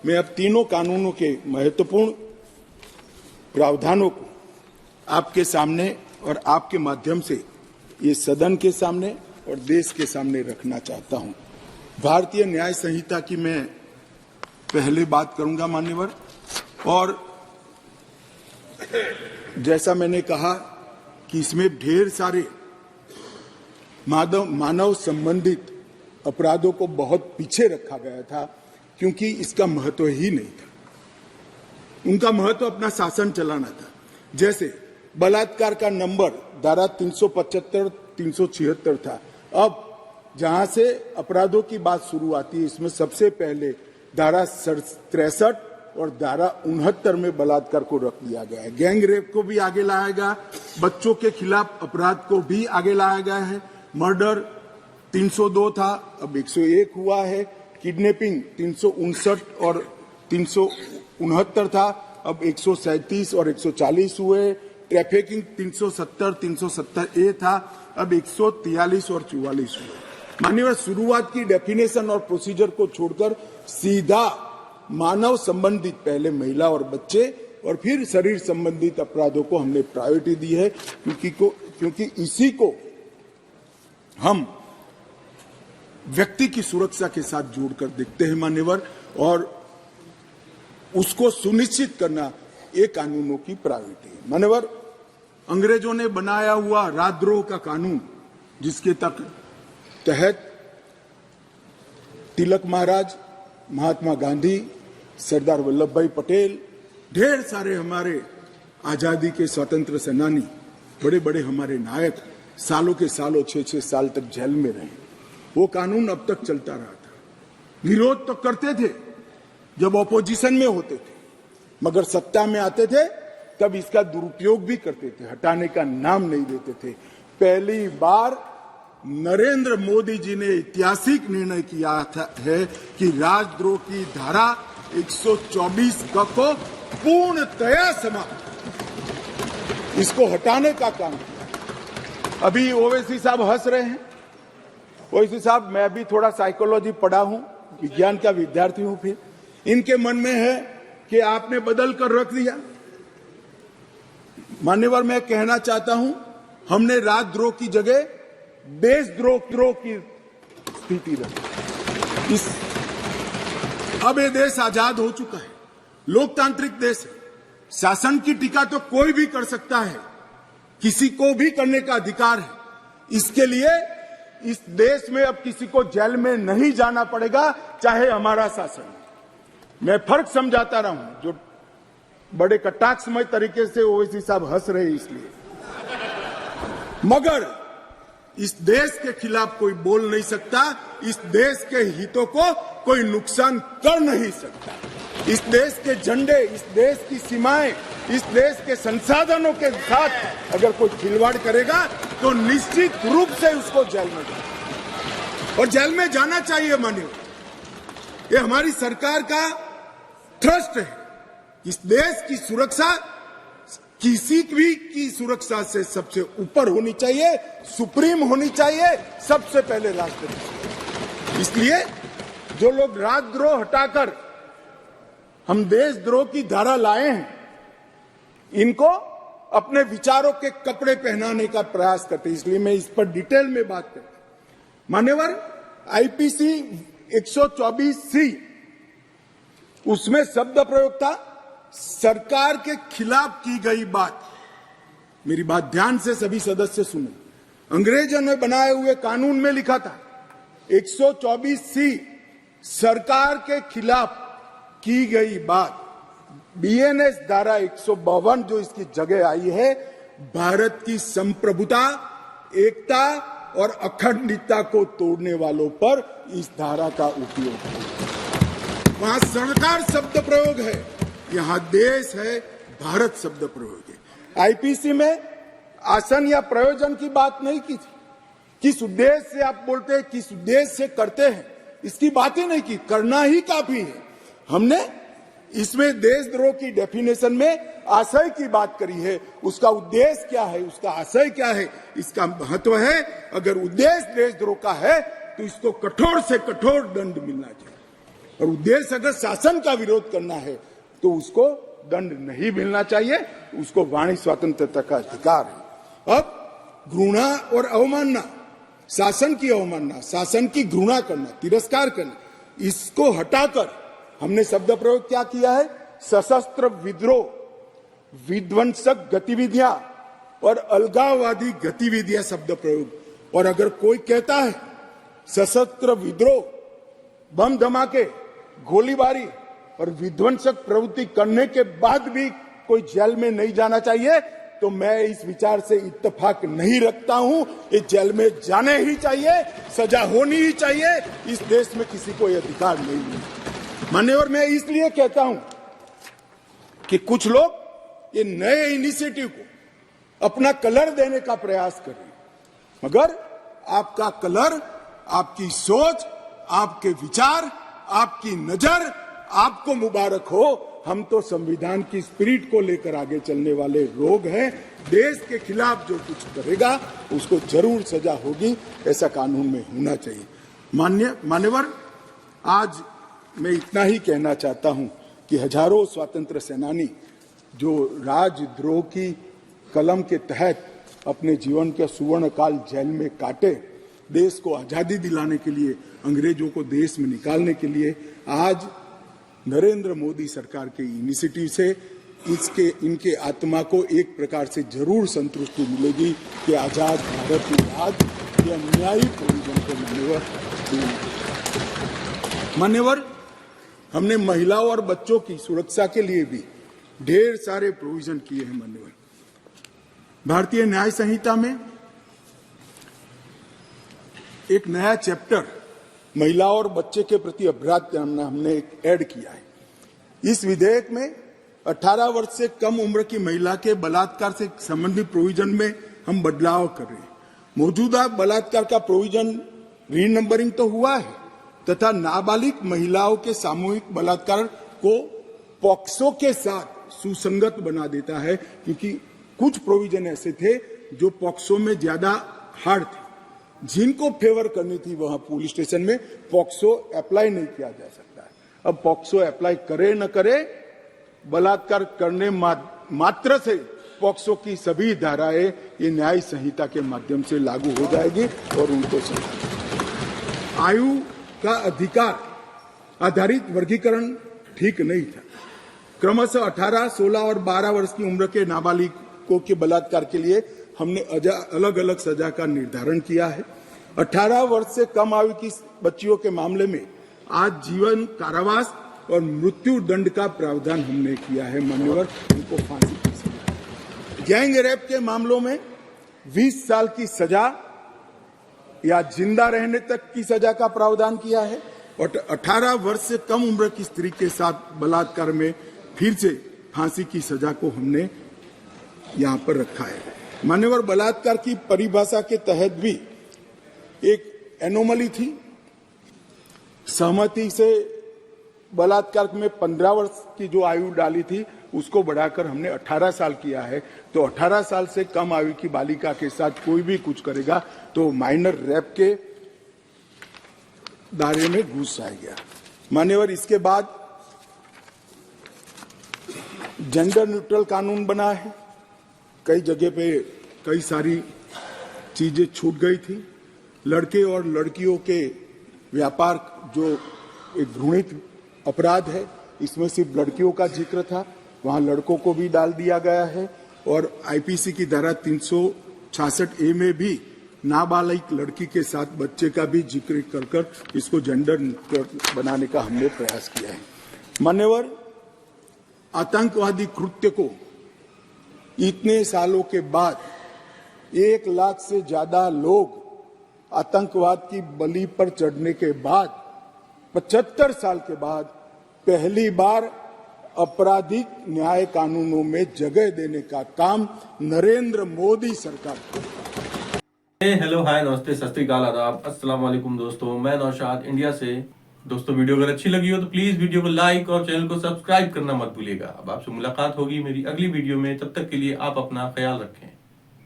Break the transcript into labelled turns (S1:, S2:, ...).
S1: मैं अब तीनों कानूनों के महत्वपूर्ण प्रावधानों को आपके सामने और आपके माध्यम से ये सदन के सामने और देश के सामने रखना चाहता हूं। भारतीय न्याय संहिता की मैं पहले बात करूंगा मान्यवर, और जैसा मैंने कहा कि इसमें ढेर सारे मानव संबंधित अपराधों को बहुत पीछे रखा गया था, क्योंकि इसका महत्व ही नहीं था। उनका महत्व अपना शासन चलाना था। जैसे बलात्कार का नंबर धारा 375, 376 था। अब जहां से अपराधों की बात शुरू आती है, इसमें सबसे पहले धारा 63 और धारा 69 में बलात्कार को रख दिया गया है। गैंग रेप को भी आगे लाया गया, बच्चों के खिलाफ अपराध को भी आगे लाया गया है। मर्डर 302 था, अब 101 हुआ है। किडनैपिंग 359 और 369 था, अब 137 और 140 हुए। ट्रैफिकिंग 370, 370A था, अब 143 और 44 हुए। माननीय, शुरुआत की डेफिनेशन और प्रोसीजर को छोड़कर सीधा मानव संबंधित, पहले महिला और बच्चे और फिर शरीर संबंधित अपराधों को हमने प्रायोरिटी दी है, क्योंकि इसी को हम व्यक्ति की सुरक्षा के साथ जोड़कर देखते हैं मान्यवर, और उसको सुनिश्चित करना ये कानूनों की प्रायोरिटी है मान्यवर। अंग्रेजों ने बनाया हुआ राजद्रोह का कानून, जिसके तहत तिलक महाराज, महात्मा गांधी, सरदार वल्लभ भाई पटेल, ढेर सारे हमारे आजादी के स्वतंत्र सेनानी, बड़े बड़े हमारे नायक सालों के सालों 6-6 साल तक जेल में रहे। वो कानून अब तक चलता रहा था। विरोध तो करते थे जब ऑपोजिशन में होते थे, मगर सत्ता में आते थे तब इसका दुरुपयोग भी करते थे, हटाने का नाम नहीं देते थे। पहली बार नरेंद्र मोदी जी ने ऐतिहासिक निर्णय किया है कि राजद्रोह की धारा 124 को पूर्णतया समाप्त, इसको हटाने का काम किया। अभी ओवैसी साहब हंस रहे हैं। ओवैसी साहब, मैं भी थोड़ा साइकोलॉजी पढ़ा हूं, विज्ञान का विद्यार्थी हूं। फिर इनके मन में है कि आपने बदल कर रख दिया। मान्यवर, मैं कहना चाहता हूं, हमने राजद्रोह की जगह देशद्रोह की स्थिति रखी। अब ये देश आजाद हो चुका है, लोकतांत्रिक देश है। शासन की टीका तो कोई भी कर सकता है, किसी को भी करने का अधिकार है। इसके लिए इस देश में अब किसी को जेल में नहीं जाना पड़ेगा, चाहे हमारा शासन। मैं फर्क समझाता रहा हूं, जो बड़े कटाक्षमय तरीके से ओवैसी साहब हंस रहे हैं इसलिए, मगर इस देश के खिलाफ कोई बोल नहीं सकता, इस देश के हितों को कोई नुकसान कर नहीं सकता। इस देश के झंडे, इस देश की सीमाएं, इस देश के संसाधनों के साथ अगर कोई खिलवाड़ करेगा तो निश्चित रूप से उसको जेल में जाना, और जेल में जाना चाहिए। मानिए, ये हमारी सरकार का थ्रस्ट है। इस देश की सुरक्षा किसी भी की सुरक्षा से सबसे ऊपर होनी चाहिए, सुप्रीम होनी चाहिए, सबसे पहले राष्ट्रपति। इसलिए जो लोग राजद्रोह हटाकर हम देशद्रोह की धारा लाए हैं, इनको अपने विचारों के कपड़े पहनाने का प्रयास करते हैं। इसलिए मैं इस पर डिटेल में बात करता हूं। मान्यवर, आईपीसी 124C, उसमें शब्द प्रयोग था सरकार के खिलाफ की गई बात। मेरी बात ध्यान से सभी सदस्य सुने। अंग्रेजों ने बनाए हुए कानून में लिखा था 124C, सरकार के खिलाफ की गई बात। बीएनएस धारा 152 जो इसकी जगह आई है, भारत की संप्रभुता, एकता और अखंडता को तोड़ने वालों पर इस धारा का उपयोग है। वहां सरकार शब्द प्रयोग है, यहां देश है, भारत शब्द प्रयोग है। आईपीसी में आसन या प्रयोजन की बात नहीं की थी। किस उद्देश्य से आप बोलते हैं, किस उद्देश्य से करते हैं, इसकी बात ही नहीं की। करना ही काफी है। हमने इसमें देशद्रोह की डेफिनेशन में आशय की बात करी है। उसका उद्देश्य क्या है, उसका आशय क्या है, इसका महत्व है। अगर उद्देश्य देशद्रोह का है तो इसको कठोर से कठोर दंड मिलना चाहिए। और उद्देश्य अगर शासन का विरोध करना है तो उसको दंड नहीं मिलना चाहिए, उसको वाणी स्वतंत्रता का अधिकार है। अब घृणा और अवमानना, शासन की अवमानना, शासन की घृणा करना, तिरस्कार करना, इसको हटाकर हमने शब्द प्रयोग क्या किया है? सशस्त्र विद्रोह, विध्वंसक गतिविधियां और अलगाववादी गतिविधियां शब्द प्रयोग। और अगर कोई कहता है सशस्त्र विद्रोह, बम धमाके, गोलीबारी और विध्वंसक प्रवृत्ति करने के बाद भी कोई जेल में नहीं जाना चाहिए, तो मैं इस विचार से इत्तेफाक नहीं रखता हूं। ये जेल में जाने ही चाहिए, सजा होनी ही चाहिए। इस देश में किसी को यह अधिकार नहीं है। मान्यवर, मैं इसलिए कहता हूं कि कुछ लोग ये नए इनिशिएटिव को अपना कलर देने का प्रयास कर रहे हैं, मगर आपका कलर, आपकी सोच, आपके विचार, आपकी नजर आपको मुबारक हो। हम तो संविधान की स्पिरिट को लेकर आगे चलने वाले लोग हैं। देश के खिलाफ जो कुछ करेगा उसको जरूर सजा होगी, ऐसा कानून में होना चाहिए। मान्यवर, आज मैं इतना ही कहना चाहता हूं कि हजारों स्वतंत्र सेनानी जो राजद्रोह की कलम के तहत अपने जीवन के सुवर्ण काल जेल में काटे, देश को आजादी दिलाने के लिए, अंग्रेजों को देश में निकालने के लिए, आज नरेंद्र मोदी सरकार के इनिशिएटिव से इनके आत्मा को एक प्रकार से जरूर संतुष्टि मिलेगी कि आजाद भारत के बाद ये अन्यायी प्रोविजन को मान्यवर, हमने महिलाओं और बच्चों की सुरक्षा के लिए भी ढेर सारे प्रोविजन किए हैं। मान्यवर, भारतीय न्याय संहिता में एक नया चैप्टर महिलाओं और बच्चे के प्रति अपराध का हमने ऐड किया है। इस विधेयक में 18 वर्ष से कम उम्र की महिला के बलात्कार से संबंधित प्रोविजन में हम बदलाव कर रहे हैं। मौजूदा बलात्कार का प्रोविजन रीनंबरिंग तो हुआ है तथा नाबालिग महिलाओं के सामूहिक बलात्कार को पॉक्सो के साथ सुसंगत बना देता है, क्योंकि कुछ प्रोविजन ऐसे थे जो पॉक्सो में ज्यादा हार्ड थे। जिनको फेवर करनी थी वहां पुलिस स्टेशन में पॉक्सो अप्लाई नहीं किया जा सकता है। अब पॉक्सो अप्लाई करे न करे, बलात्कार करने मात्र से पॉक्सो की सभी धाराएं ये न्याय संहिता के माध्यम से लागू हो जाएगी और उनको सजा। आयु का अधिकार आधारित वर्गीकरण ठीक नहीं था। क्रमशः 18, 16 और 12 वर्ष की उम्र के नाबालिगों के बलात्कार के लिए हमने अलग अलग सजा का निर्धारण किया है। 18 वर्ष से कम आयु की बच्चियों के मामले में आज जीवन कारावास और मृत्यु दंड का प्रावधान हमने किया है। मान्यवर, उनको फांसी की सजा। गैंग रेप के मामलों में 20 साल की सजा या जिंदा रहने तक की सजा का प्रावधान किया है और 18 वर्ष से कम उम्र की स्त्री के साथ बलात्कार में फिर से फांसी की सजा को हमने यहां पर रखा है। मान्यवर, बलात्कार की परिभाषा के तहत भी एक एनोमली थी। सहमति से बलात्कार में 15 वर्ष की जो आयु डाली थी उसको बढ़ाकर हमने 18 साल किया है। तो 18 साल से कम आयु की बालिका के साथ कोई भी कुछ करेगा तो माइनर रेप के दायरे में घुस जाएगा। मान्यवर, इसके बाद जेंडर न्यूट्रल कानून बना है। कई जगह पे कई सारी चीजें छूट गई थी। लड़के और लड़कियों के व्यापार जो एक घृणित अपराध है, इसमें सिर्फ लड़कियों का जिक्र था, वहां लड़कों को भी डाल दिया गया है। और आईपीसी की धारा 366A में भी नाबालिग लड़की के साथ बच्चे का भी जिक्र कर इसको जेंडर न्यूट्रल बनाने का हमने प्रयास किया है। मान्यवर, आतंकवादी कृत्य को इतने सालों के बाद 1 लाख से ज्यादा लोग आतंकवाद की बलि पर चढ़ने के बाद 75 साल के बाद पहली बार आपराधिक न्याय कानूनों में जगह देने का काम नरेंद्र मोदी सरकार को।
S2: हेलो, हाय, नमस्ते, सत श्री अकाल, आदाब, अस्सलाम वालेकुम दोस्तों। मैं नौशाद इंडिया से। दोस्तों, वीडियो अगर अच्छी लगी हो तो प्लीज वीडियो को लाइक और चैनल को सब्सक्राइब करना मत भूलिएगा। अब आपसे मुलाकात होगी मेरी अगली वीडियो में। तब तक के लिए आप अपना ख्याल रखें।